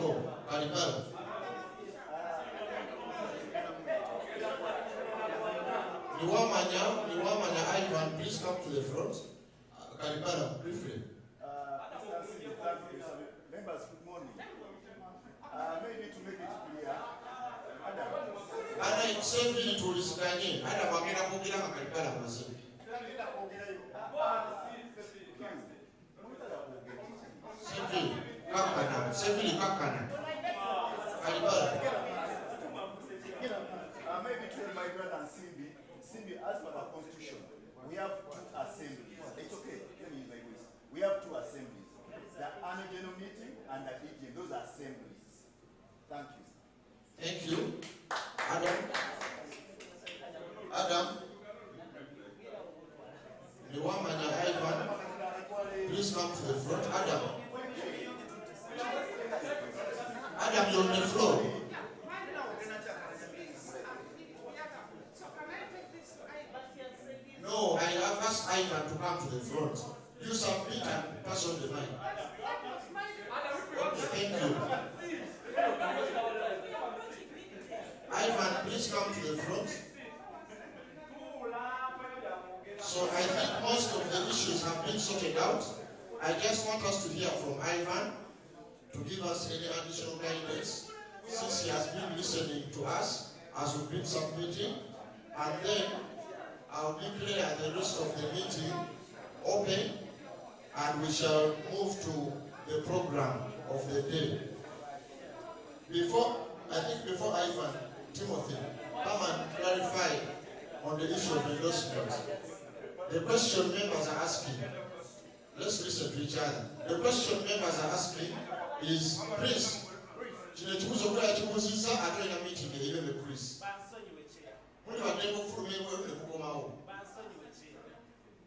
go. Kalibara. Niwamanya Ivan, please come to the front. Kalibara, briefly. Members, good morning. Maybe to make it clear, Ana ikisevili tulizikanye. Ana magena kugira Kalibara mazi. Sevili kakana. Kalibara. Maybe tell my brother and Simbi, as per our constitution, we have two assemblies. It's okay, let me use my voice. We have two assemblies. The annual general meeting and the Egm, those are assemblies. Thank you. Thank you. Adam. Niwamanya Ivan, please come to the front. Adam, you're on the floor. No, I have asked Ivan to come to the front. You submit and pass on the mic. Thank you. Ivan, please come to the front. So I think most of the issues have been sorted out. I just want us to hear from Ivan to give us any additional guidance, since he has been listening to us as we've been submitting, and then I'll declare the rest of the meeting open, and we shall move to the program of the day. Before Ivan, Timothy, come and clarify on the issue of endorsement. The question members are asking, let's listen to each other. The question members are asking is, Chris,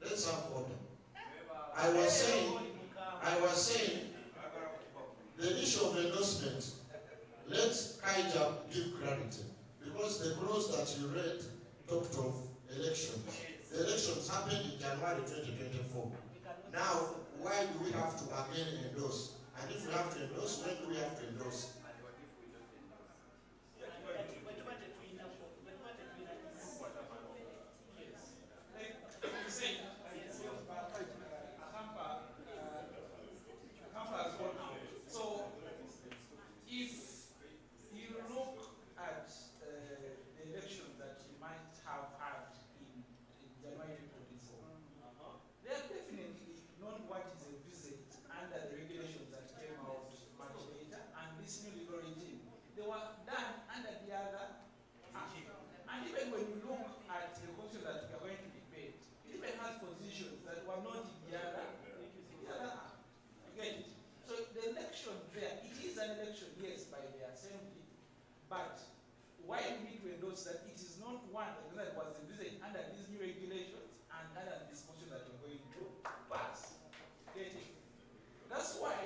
let's have order. I was saying, the issue of endorsement, let Kaija give clarity, because the clause that you read talked of elections. The elections happened in January 2024. Now, why do we have to again endorse? And if we have to endorse, when do we have to endorse? But why we need to endorse that it is not one that was envisaged under these new regulations and under this motion that we're going to pass. Get it? That's why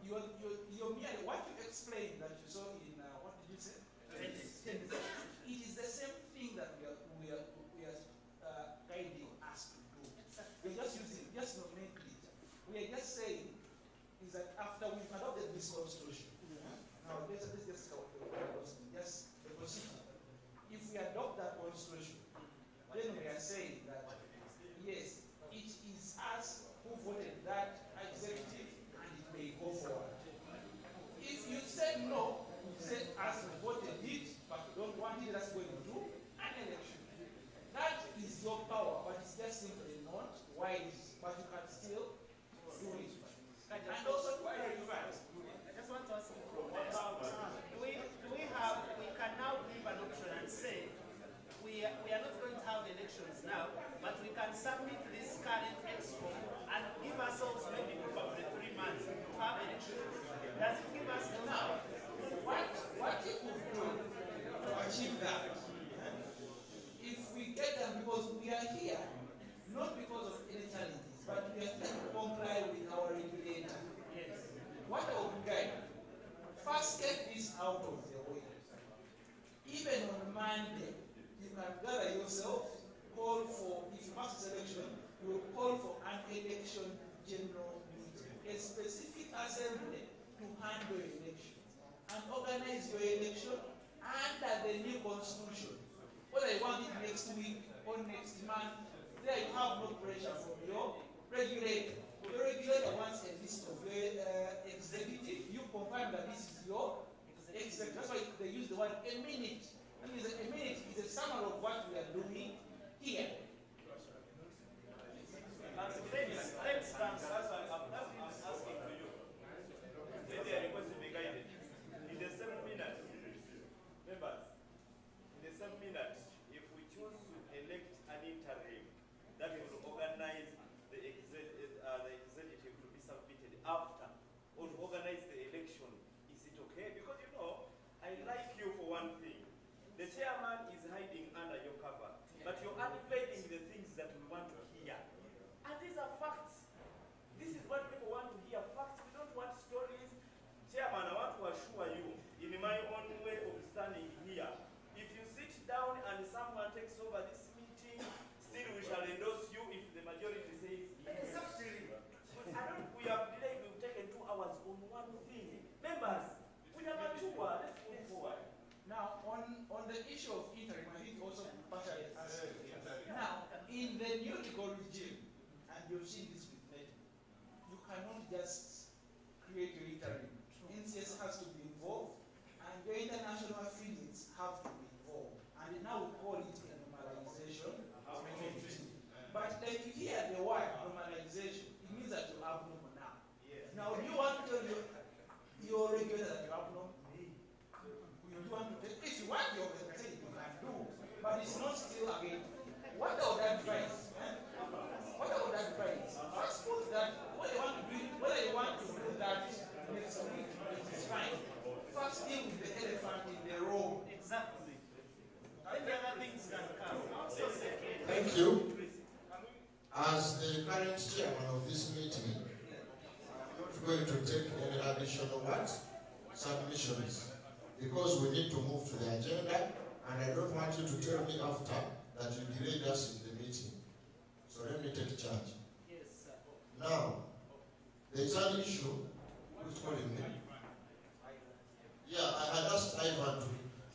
you're merely what you explained that you saw in what did you say? It is the same thing that we are guiding us to do. We're just using nomenclature. We are just saying is that after we've adopted this constitution. Now let's just go just the procedure. If we adopt that constitution, then we are saying that yes, it is us who voted that executive and it may go forward. If you said no, you said us we voted it, but we don't want it, that's going to do an election. That is your power, but it's just simply not wise, but you can still do it. And also to clarify, I just want to ask you from we can now give an option and say we are not going to have elections now, but we can submit this current expo and give ourselves maybe probably 3 months to have elections. Does it give us now? What you could do to achieve that, if we get them, because we are here, not because of any challenges, but we are here to comply with our regulator. Yes. What I would guide, first get this out of the way. Even on Monday, you can gather yourself, call for, if you pass this election, you will call for an election general meeting, a specific assembly to handle elections. solution. Whether you want it next week or next month, there you have no pressure from your regulator. Your regulator wants a list of your executive. You confirm that this is your executive. That's why they use the word a minute. That means a minute is a summary of what we are doing here. Let's stand. That's why I'm asking to you. Maybe I request to be guided. In the same minute, members, in the same minute, if we choose to elect an interim that will organize the executive to be submitted after, or to organize the election, is it okay? Because you know, I like you for one thing. The chairman is hiding under your cover, but you're unveiling the things that we want to hear. And these are facts. This is what people want to hear, facts. We don't want stories. Chairman, I want to assure you, in my own way of standing here, if you sit down and someone takes over this meeting, still we shall endorse you if the majority says yes. Exactly. We have delayed, we've taken 2 hours on one thing. Members, we are mature. Let's move forward. Now, on the issue of interim, I think also partially answered. Now, in the new legal regime, and you've seen this with NATO, you cannot just create your interim. NCS has to be involved, and your international affiliates have to be involved. And now we call it a normalization. But like you hear the word normalization, it means that you're abnormal now. Yes. Now, do you want to tell your regulator that you're abnormal? You want to tell, if you want your regulator, you can do. But it's not still again. What would that advise? What would that advise? First, suppose that what you want to do, whether you want to do that next week, it is fine. First, deal with the elephant in the room. Exactly. Then the other things can come. Thank you. As the current chairman of this meeting, I'm not going to take any additional submissions, because we need to move to the agenda, and I don't want you to tell me after that you delayed us in the meeting. So let me take charge. Yes, sir. Now, there's an issue. Who's calling me? Yeah, I had asked Ivan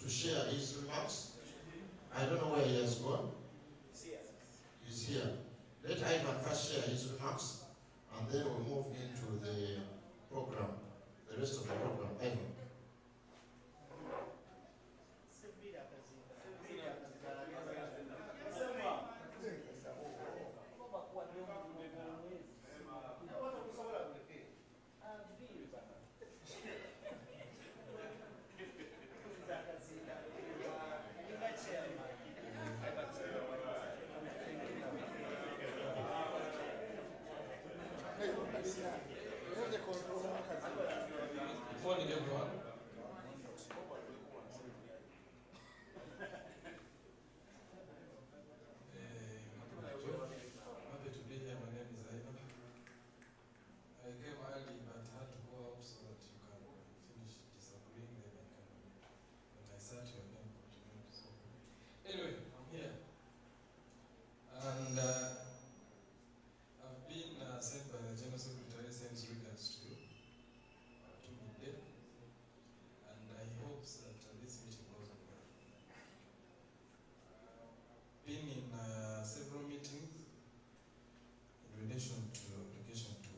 to share his remarks. I don't know where he has gone. He's here. Let Ivan first share his remarks, and then we'll move into the program, the rest of the program. Ivan. Morning, everyone. Happy to be here. My name is Ivan. I came early, but had to go out so that you can finish disagreeing. Then when I sat your name, so anyway, I'm here, and I've been sent by the General Secretary since regards to midday, and I hope that this meeting goes well. Been in several meetings in relation to application for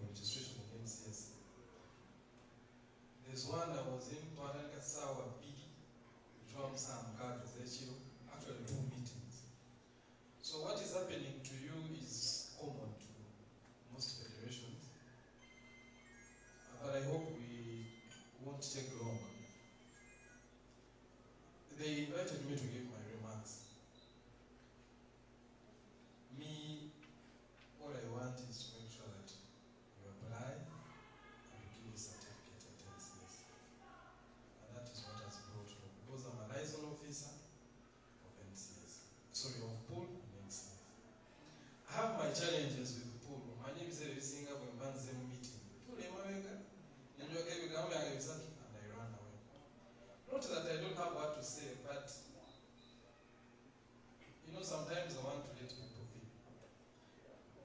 registration of NCS. There's one I was in Twananga Sawa Bidi, actually 2 meetings. So what is happening to you is common to most federations, but I hope we won't take long. They invited me to give my remarks. Me, all I want is to make sure that you apply and you give a certificate at NCS. And that is what has brought me, because I'm a liaison officer of NCS. Sorry, of pool and NCS. I have my challenges with the pool. My name is Erisinga when Banzem meeting. And I run away. Not that I don't have what to say, but you know, sometimes I want to let people be.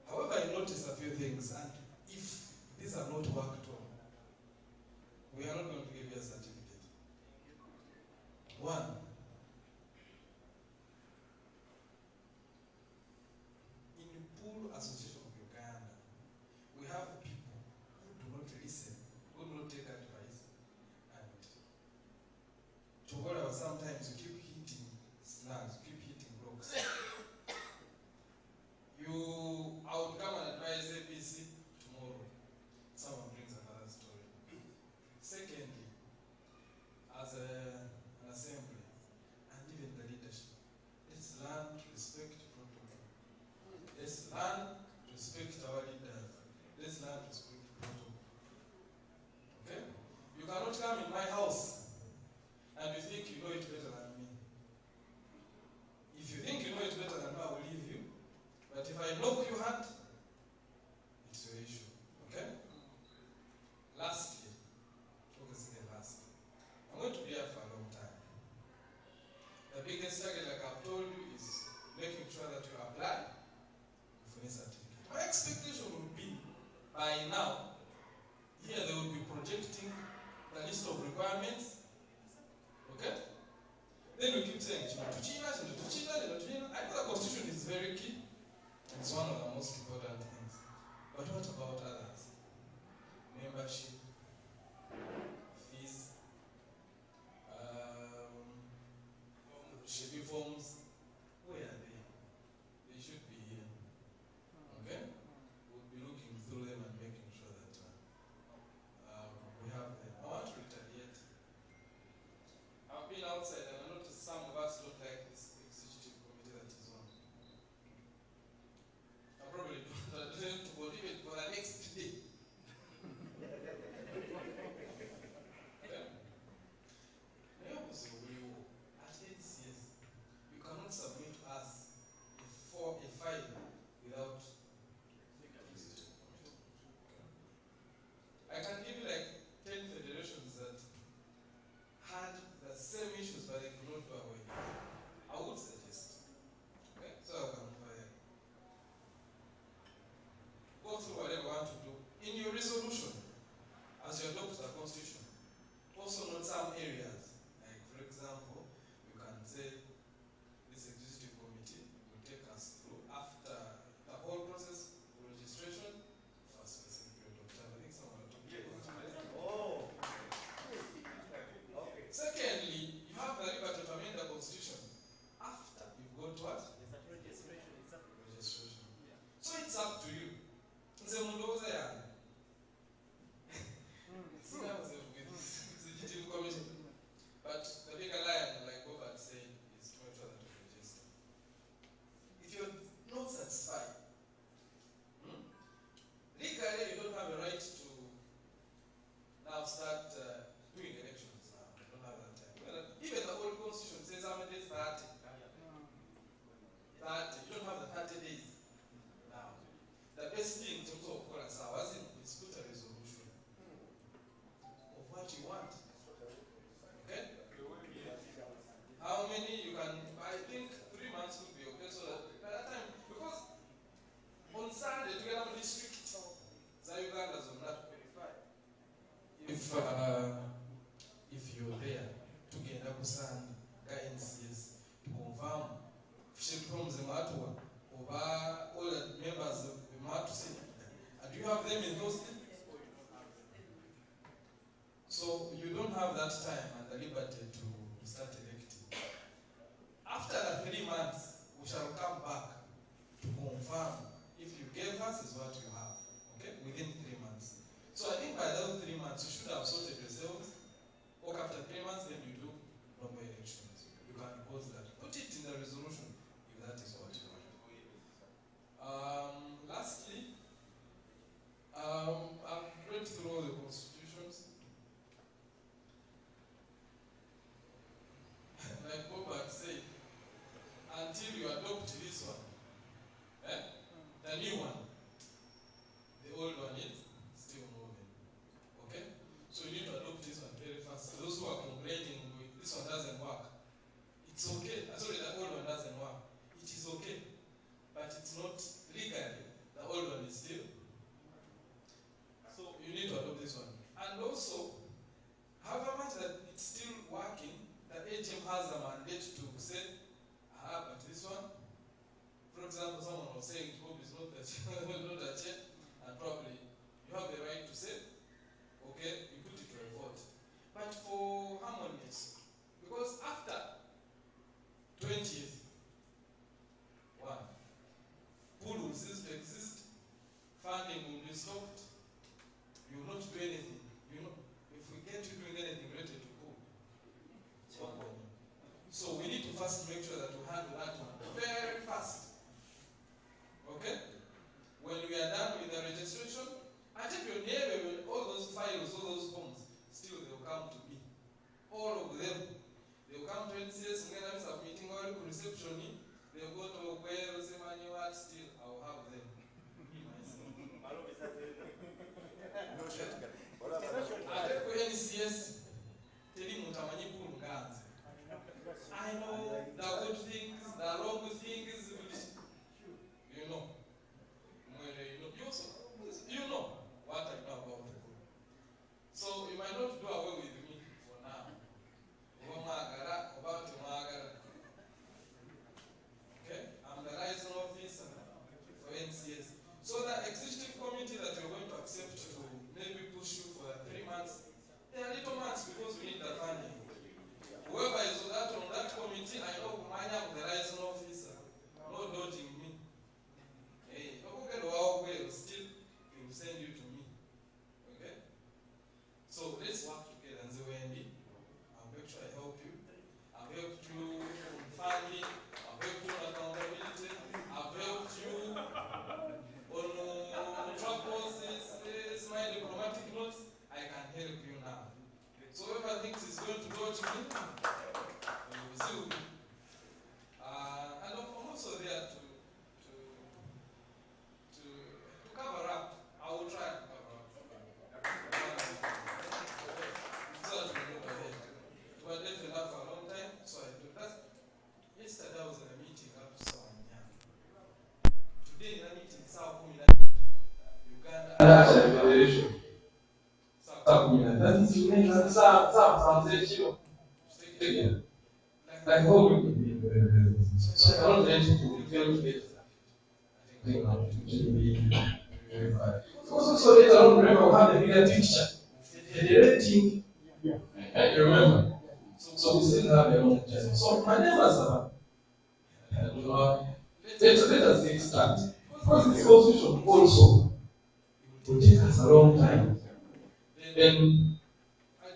However, I notice a few things, and if these are not worked on, we are not going to give you a certificate. One, constitution. Also note some areas, like for example, you can say this executive committee will take us through after the whole process of registration for a specific period of time. I think someone will talk about it. Oh. Secondly, you have the liberty to amend the constitution after you've got what? Registration, exactly. Registration. Yeah. So it's up to you. Nze mundoze yani. Executive committee. But the bigger line, like Robert said, is to make sure that you register. If you're not satisfied, legally you don't have a right to now start doing elections now. You don't have that time. Even the old constitution says how many days? 30. 30. You don't have the 30 days now. The best thing in terms of Koran Sawaz is put a resolution of what you want. Okay? How many you can, I think 3 months would be okay, so that by that time, because on Sunday together with district, Uganda is not verified. If you're there, together with Sunday, NCS, to confirm, Fishing from Zimbabwe, over all the members of the Matusi, and you have them in those things? So you don't have that time and the liberty to start electing. After the 3 months, we shall come back to confirm if you gave us is what you have. Okay? Within 3 months. So I think by those 3 months, you should have sorted yourselves. Or after 3 months, then you do normal elections. You can pause that. Put it in the resolution if that is what you want. Lastly, I've read through all the constitutions. Like Robert said, until you adopt this one, the new one, the old one is still moving. Okay? So you need to adopt this one very fast. Those who are complaining, this one doesn't work. It's okay. Sorry, the old one doesn't work. It is okay. But it's not legally. The old one is still. So you need to adopt this one. And also, however much that it's still working, the Egm has a mandate to say, but this one, for example, someone was saying Bob is not a check, and probably you have the right to say, okay, you put it to a vote. But for harmonies, because after 20th, pool will cease to exist, funding will be stopped, you will not do anything. You know, if we get you doing anything related to pool, it's one problem. So we need to first make sure that we handle that one very fast. Okay? When we are done with the registration, I think your neighbor will, all those files, all those forms, still they will come to me. All of them. They will come to NCS, when I'm submitting all the reception, they will go to where they say, what, still I will have them. I know the good things, the wrong things, you know. You know what I know about it. So you might not do away with me for now. Okay? I'm the liaison officer for NCS. So the executive committee that you're going to accept to maybe push you for 3 months, they are little months because we need the funding. Whoever is on that committee, I know I am the liaison officer. No dodging me. Hey, still he will send you to me. Okay? So let's work together and say, Wendy, I'll make sure I help you. I've helped you on funding, I've helped you on accountability, I've helped you on track courses, my diplomatic notes. I can help you now. So whoever thinks is going to dodge me, you will see me. And I'm also there to cover up. I will try to cover up. So that we move ahead. We were deaf enough for a long time, so I do that. Yesterday I was in a meeting up to Sawanya. Today in a meeting, South Uganda. South that is some like how we so I don't let it very also later on remember we had a bigger picture. The rating, you remember. So we still have a long journey. So my neighbors are let us get started. Because this constitution also will take us a long time. Then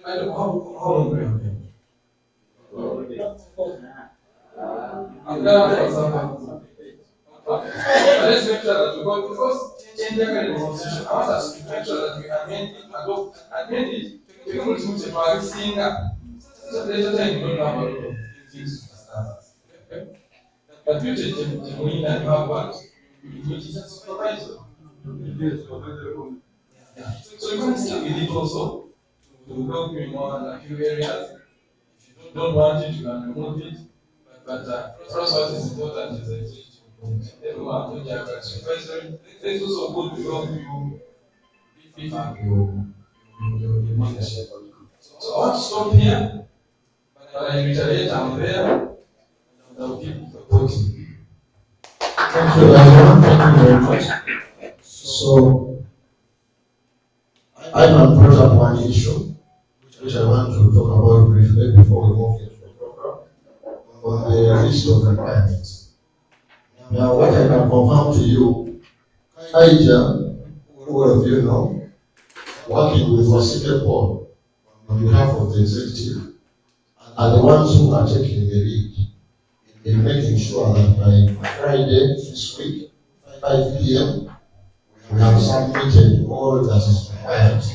I don't know how long we have been. Let's make sure that we go because changing the constitution. I want us to make sure that we amend it, adopt, amend it. We don't do the seeing up. So later time we don't have a lot of things to start. Okay? But you take the win and you have what? You just supervisor. Yeah. So you can still with it also to help you in more a few areas. If you don't want it, you can remove it. But for us, what is important is that everyone to get a supervisory. It's also good to help you beef up your leadership. So I want to stop here, but I reiterate I'm there. I'll keep supporting. Thank you, everyone. Thank you very much. So, Ivan brought up one issue, which I want to talk about briefly before we move into the program, on the list of requirements. Now, what I can confirm to you, Aija, all of you know, working with Wasike Paul on behalf of the executive, are the ones who are taking the lead in making sure that by Friday this week, 5 p.m., we have submitted all that is required to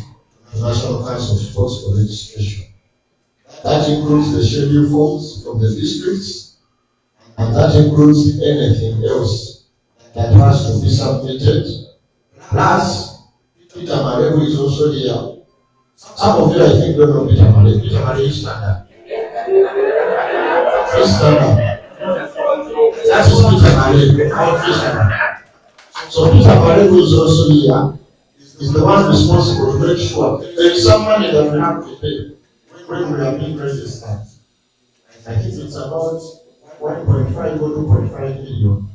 National Council of Sports for registration. That includes the schedule forms from the districts, and that includes anything else that has to be submitted. Plus, Peter Marebu is also here. Some of you, I think, don't know Peter Marebu. Peter Marebu is standard. He's standard. That is Peter Marebu, not Peter. So Peter Marebu is also here. Is the one responsible to make sure there is some money that we have to pay when we are being registered. I think it's about 1.5 or 2.5 million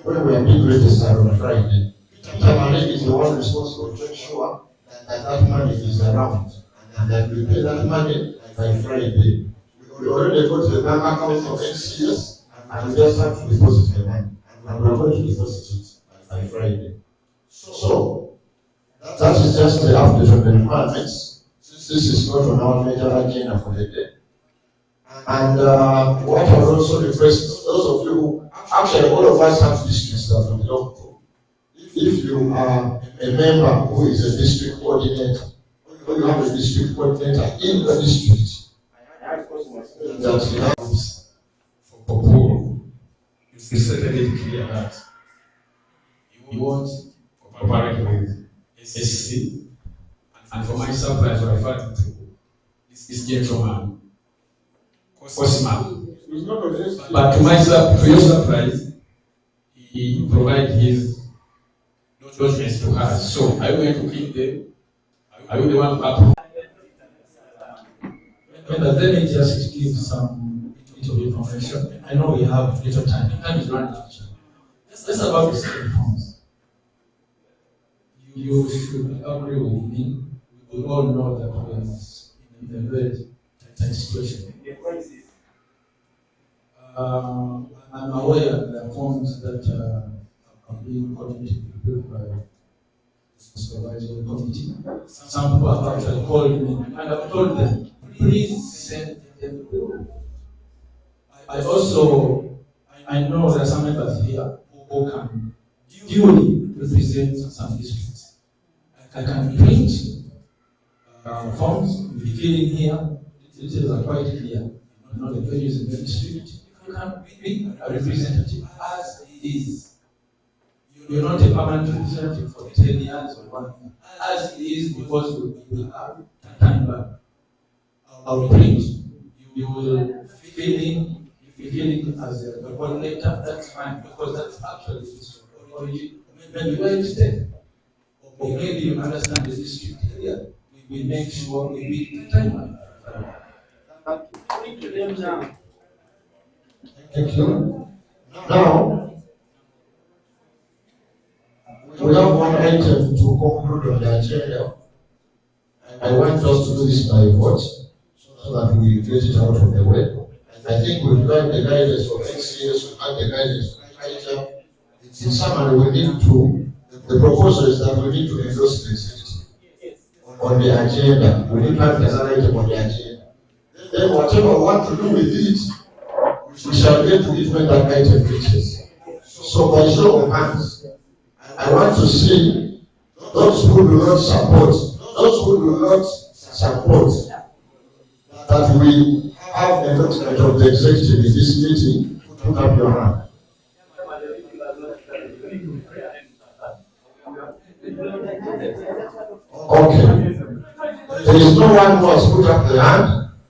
when we are being registered on Friday. Peter Malek is the one responsible to make sure that that money is around and that we pay that money by Friday. We already got the bank account of NCS and we just have to deposit the money. And we are going to deposit it by Friday. So, that is just the update on the requirements. This is not on our major agenda for the day. And what I would also request, those of you, actually all of us have districts that we belong to. If you are a member who is a district coordinator, or you have a district coordinator in the district, that you have for poor, you certainly clear that you want to cooperate with SC, and for my surprise, I refer to this gentleman, Cosima. But to your surprise, he provided his documents to us. So are you going to keep them? Are you the one who approve? Let me just give some bit of information. I know we have little time. Time is running out. Just about the state forms. You should agree with me. We all know that we are in a very tight situation. I'm aware of the forms that are being collected by the supervisory committee. Some people have actually called me and I've told them, please send them through. I know there are some members here who can duly represent some districts. I can print forms, be filling here, details are quite clear. You know the pages in the district. You can be a representative as is. You're not a permanent representative for 10 years or 1 year. As it is, because we have time back. I'll print. You will fill in as a coordinator, that's fine, because that's actually the origin. Maybe where you stay. Or maybe you understand the district area. we make sure we meet the timeline. Thank you. Now, we have one item to conclude on the agenda. I want us to do this by vote so that we get it out of the way. I think we've got the guidance for next year and the guidance for future. In summary, we need to, the proposal is that we need to endorse the executive on the agenda. We need to have an item on the agenda. Then whatever we want to do with it, we shall get to it when that item reaches. So by show of hands, I want to see those who do not support, that we have a document of the executive in this meeting, put up your hand. Okay. There is no one who has put up the hand,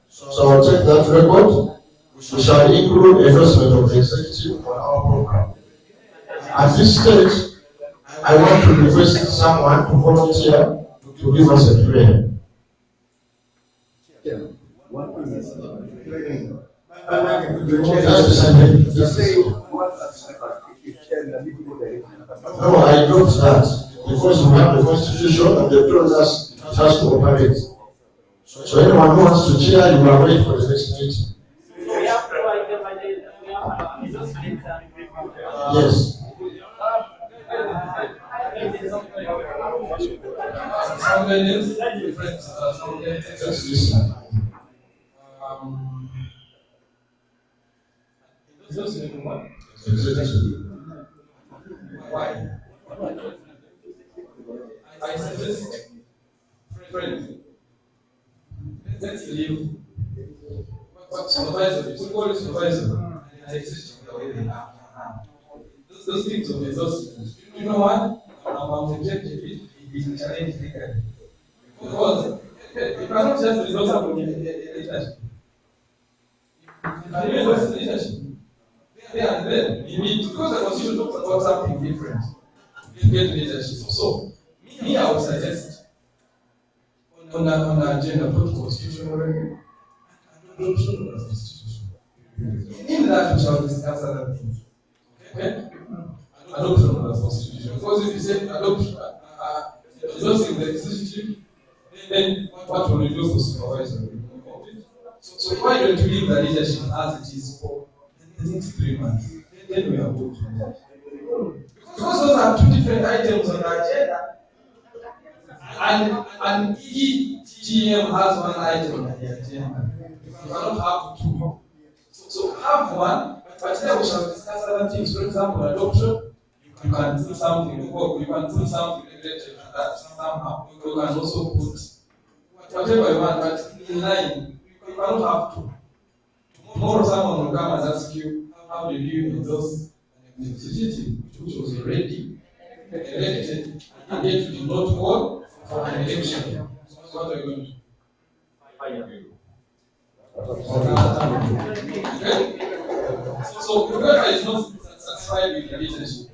so I'll take that record. We shall include endorsement of the executive on our program. At this stage, I want to request someone to volunteer to give us a prayer. No, I dropped that because we have the Constitution and they told us it has to operate. So anyone who wants to chair, you are waiting for the next meeting. Yes. Why? I suggest, friends, let's leave what supervisor, we call it supervisor, and exist the way they are. Those things of exhaustion. You know what? I'm objective, it is challenged legally. Because you cannot just resource upon leadership. You resource leadership. There and then, you need, because the Constitution talks about something different, you get leadership. So, me, I would suggest on the agenda, put Constitution Review. Adoption of the Constitution. In that, we shall discuss other things. Okay? Adoption of the Constitution. Because if you say adoption, endorsing the executive, then what will we do for supervisory? So why don't we leave the leadership as it is for the next 3 months? Then we are going to that. Because those are 2 different items on the agenda. And each GM has 1 item on the agenda. You cannot have 2. So have 1, but then we shall discuss other things. For example, adoption. You can put something related to that somehow. You can also put whatever you want, but in line. You cannot have 2. Tomorrow someone will come and ask you, how did you endorse the executive, which was already elected, and yet you did not call for an election? So what are you going to do? Okay? So whoever is not satisfied with the leadership,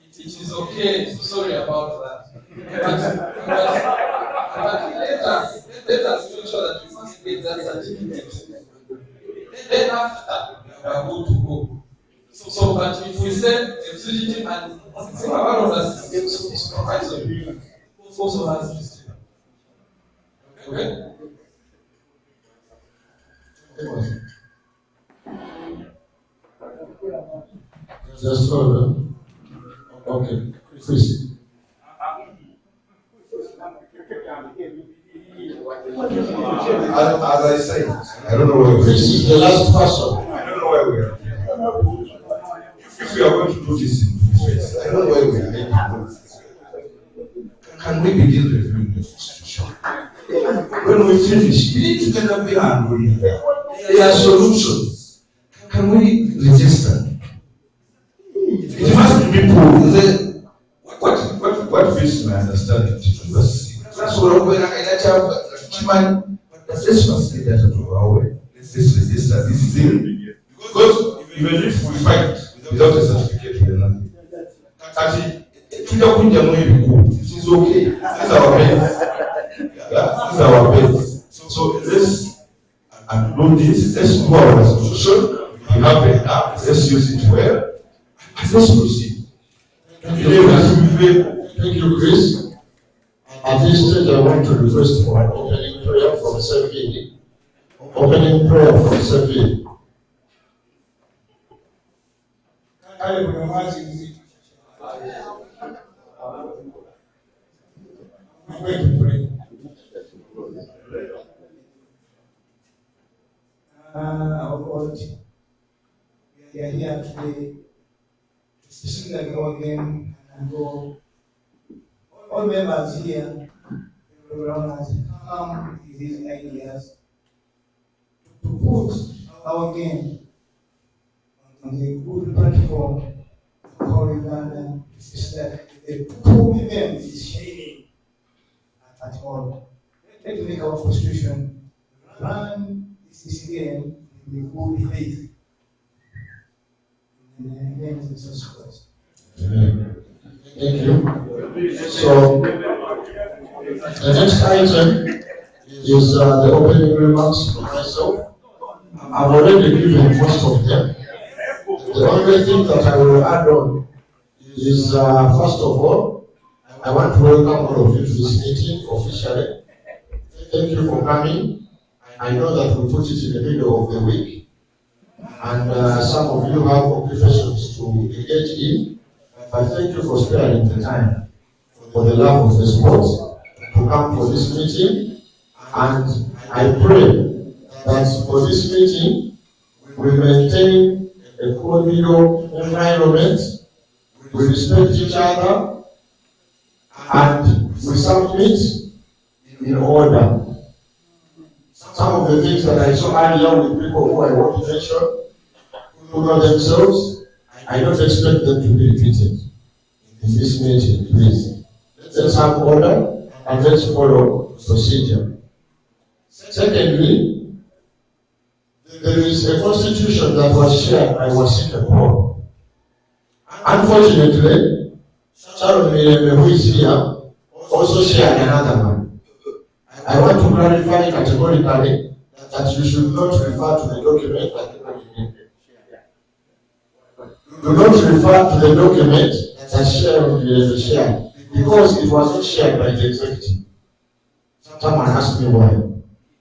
it is okay, sorry about that. But let us make sure that we must get that certificate. Then after, we are good to go. So, but if we say executive and some of us supervisory, also has this. Okay? Just hold. Okay, Chris. As I said, I don't know where we are. This is the last person. I don't know where we are. If we are going to do this in face, I don't know where we are. Can we begin reviewing the Constitution? When we finish, we need to get up here and read. There are solutions. Can we register? It must be people. What fits my understanding? That's what we're going to let's not get that out of our way. Let's register this thing. Because even if we fight without a certificate, we are nothing. Actually, it is okay. This is our best. Yeah, these are our pets. So let's do this. Let's do our resolution. We have the app. Let's use it well. And let's proceed. Thank you, Chris. At this stage, I want to request for an opening prayer from Sophie. Opening prayer from Sophie. I'm going to pray. Our God, we are here today to sing the again and go. All members here, everyone has come with these ideas to put our game on the good platform. How Uganda is that the poor women is shading at all. Let's make our constitution run this game in good faith. In the name of Jesus Christ. Amen. Thank you. So, the next item is the opening remarks for myself. I've already given most of them. The only thing that I will add on is, first of all, I want to welcome all of you to this meeting officially. Thank you for coming. I know that we put it in the middle of the week, and some of you have occupations to engage in, but thank you for sparing the time, for the love of the sport, to come for this meeting, and I pray that for this meeting, we maintain a cordial environment, we respect each other, and we submit in order. Some of the things that I saw earlier with people who I want to mention, who know themselves, I don't expect them to be repeated in this meeting, please. Let's have order and let's follow procedure. Secondly, there is a constitution that was shared by Wasika Paul. Unfortunately, Sharon Mirembe, who is here, also shared another one. I want to clarify categorically that you should not refer to the document that people shared. Do not refer to the document that Sharon Mirembe shared, because it was not shared by the executive. Someone asked me why.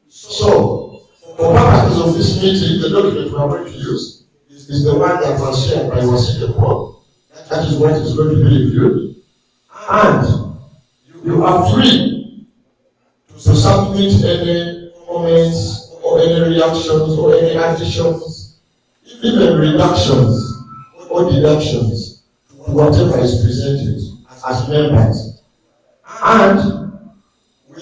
So, for purposes of this meeting, the document we are going to use is the one that was shared by Wasika Paul. That is what is going to be reviewed. And you are free to submit any comments or any reactions or any additions, even reductions or deductions to whatever is presented as members. And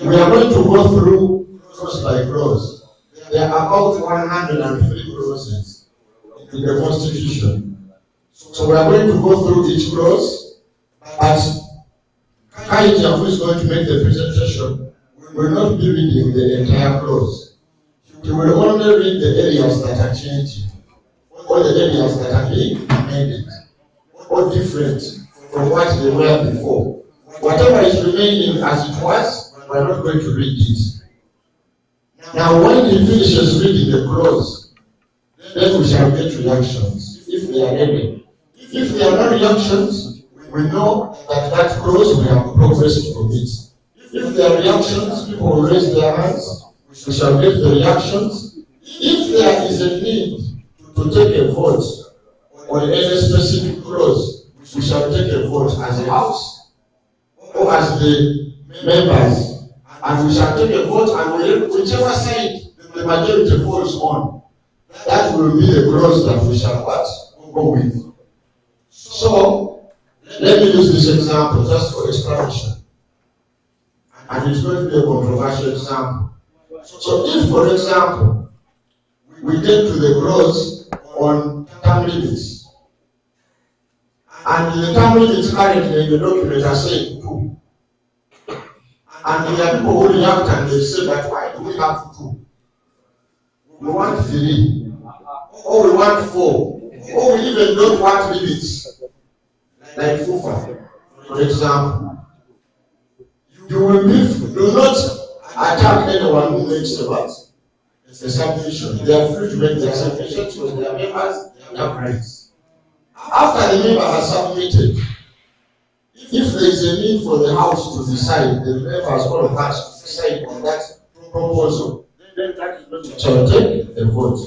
we are going to go through clause by clause. There are about 103 clauses in the Constitution. So we are going to go through each clause, but Kaija, who is going to make the presentation, will not be reading the entire clause. He will only read the areas that are changing, or the areas that are being amended, or different from what they were before. Whatever is remaining as it was, we are not going to read it. Now, when he finishes reading the clause, then we shall get reactions, if they are any. If there are no reactions, we know that that clause we have progressed from it. If there are reactions, people will raise their hands, we shall get the reactions. If there is a need to take a vote on any specific clause, we shall take a vote as a house or as the members, and we shall take a vote, and whichever side the majority falls on, that will be the clause that we shall go with. So, let me use this example just for explanation. And it's going to be a controversial example. So if, for example, we get to the clause on term limits, and the term limits currently in the document are saying 2, and there are people who react and they say that why do we have 2? We want 3, or we want 4, or we even don't want limits, like FUFA, for example. You will do not attack anyone who makes a what? A submission. They are free to make their submissions because they are members, they have rights. After the member has submitted, if there is a need for the House to decide, the members all of us decide on that proposal, then that is what shall take a vote.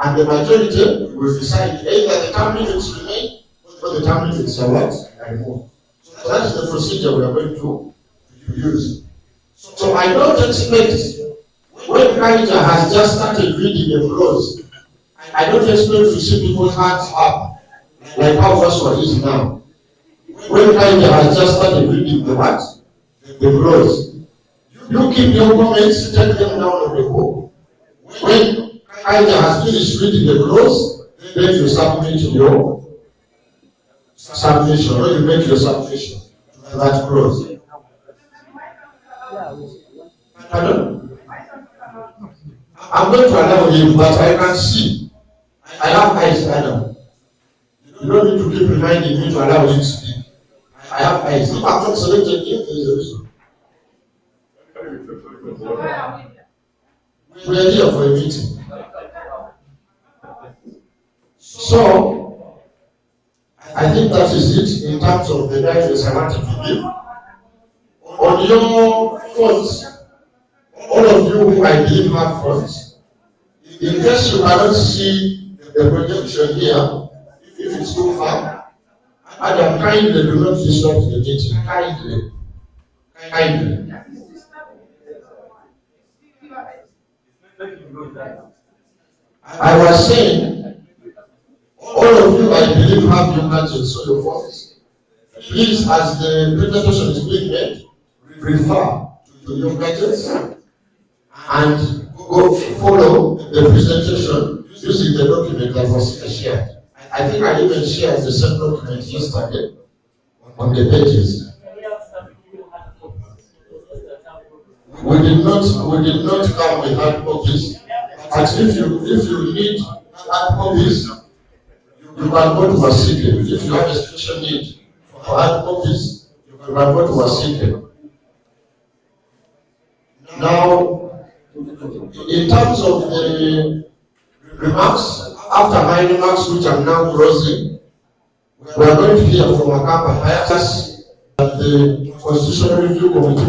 And the majority will decide either the term limits remain or the term limits are what? Are removed. So that is the procedure we are going to use. So I don't expect, when Kaija has just started reading the clause, I don't expect to see people's hands up like how Joshua is now. When Kaija has just started reading the what? The clause. You keep your comments, take them down on the book. When Kaija has finished reading the clause, then you submit your submission, or you make your submission to that clause. Pardon? I'm going to allow him, but I can see. I have eyes, Adam. You don't need to keep reminding me to allow him to speak. I have eyes. If I'm not selected him, there is a reason. We are here for a meeting. So, I think that is it in terms of the guidance I wanted to give. On your phones, all of you who I believe have phones, in case you cannot see the projection here, if it's too far, Adam, kindly do not disrupt the meeting. Kindly. I was saying, all of you, I believe, have your gadgets on your phones. Please, as the presentation is being made, refer to your gadgets and go follow the presentation using the document that was shared. I think I even shared the same document yesterday on the pages. We did not come with hard copies. But if you need hard copies, you can go to Wasike. If you have a special need for hard copies, you can go to Wasike. Now, in terms of the remarks, after my remarks, which I'm now closing, we are going to hear from Akapa Hayas and the Constitutional Review Committee.